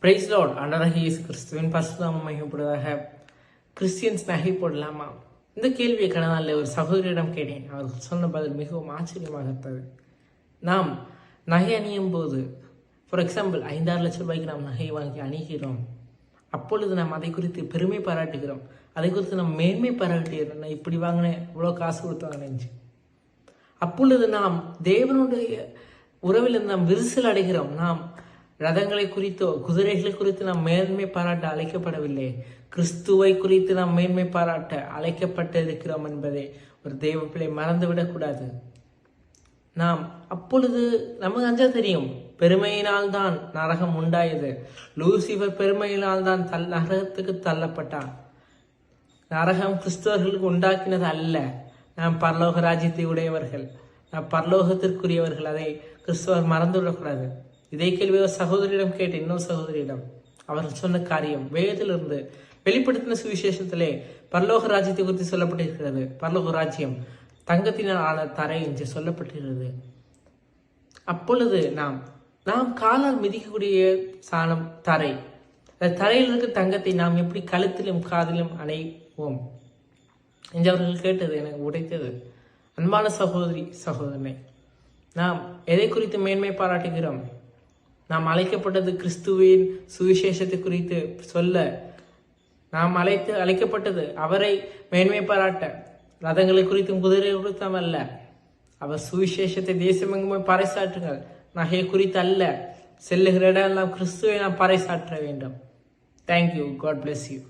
Price Lord. ஆண்டவராகிய இயேசு கிறிஸ்துவின் பரிசுத்தம் மையப்படுவதாக. கிறிஸ்டியன்ஸ் நகை போடலாமா? இந்த கேள்வியை கடந்த நாளில் ஒரு சகோதரியிடம் கேட்டேன். அவர் சொன்ன பதில் மிகவும் ஆச்சரியமாக இருந்தது. நாம் நகை அணியும் போது, ஃபார் எக்ஸாம்பிள் 5-6 லட்சம் ரூபாய்க்கு நாம் நகை வாங்கி அணிகிறோம். அப்பொழுது நாம் அதை குறித்து பெருமை பாராட்டுகிறோம். அதை குறித்து நாம் மேன்மை பாராட்டுகிறோம். நான் இப்படி வாங்கினேன், இவ்வளோ காசு கொடுத்து வாங்கினேன். அப்பொழுது நாம் தேவனுடைய உறவில் நாம் விரிசல் அடைகிறோம். நாம் ரதங்களை குறித்தோ குதிரைகளை குறித்து நாம் மேன்மை பாராட்ட அழைக்கப்படவில்லை. கிறிஸ்துவை குறித்து நாம் மேன்மை பாராட்ட அழைக்கப்பட்டு இருக்கிறோம் என்பதை ஒரு தெய்வ பிள்ளை மறந்துவிடக்கூடாது. நாம் அப்பொழுது நமக்கு அஞ்சா தெரியும், பெருமையினால் தான் நரகம் உண்டாயது. லூசிபர் பெருமையினால் தான் நரகத்துக்கு தள்ளப்பட்டான். நரகம் கிறிஸ்தவர்களுக்கு உண்டாக்கினது அல்ல. நாம் பரலோக ராஜ்யத்தை உடையவர்கள், நாம் பரலோகத்திற்குரியவர்கள். அதை கிறிஸ்தவர் மறந்துவிடக்கூடாது. இதே கேள்வி ஒரு சகோதரியிடம் கேட்டேன், இன்னொரு சகோதரியிடம். அவர்கள் சொன்ன காரியம் வேதத்திலிருந்து வெளிப்படுத்தின சுவிசேஷத்திலே பரலோக ராஜ்யத்தை குறித்து சொல்லப்பட்டிருக்கிறது. பரலோக ராஜ்யம் தங்கத்தினால் ஆன தரை என்று சொல்லப்பட்டிருக்கிறது. அப்பொழுது நாம் காலால் மிதிக்கக்கூடிய சாணம் தரை. தரையில் இருக்க தங்கத்தை நாம் எப்படி கழுத்திலும் காதிலும் அணைவோம் என்று அவர்கள் கேட்டது எனக்கு உடைத்தது. அன்பான சகோதரனை, நாம் எதை குறித்து மேன்மை பாராட்டுகிறோம்? நாம் அழைக்கப்பட்டது கிறிஸ்துவின் சுவிசேஷத்தை குறித்து சொல்ல. நாம் அழைக்கப்பட்டது அவரை மேன்மை பாராட்ட. ரதங்களை குறித்தும் குதிரை குறித்தும் அல்ல. அவர் சுவிசேஷத்தை தேசமெங்குமே பறைசாற்றுங்கள். நகை குறித்து அல்ல. செல்லுகிற இடம் எல்லாம் கிறிஸ்துவை நாம் பறைசாற்ற வேண்டும். தேங்க்யூ. God bless you.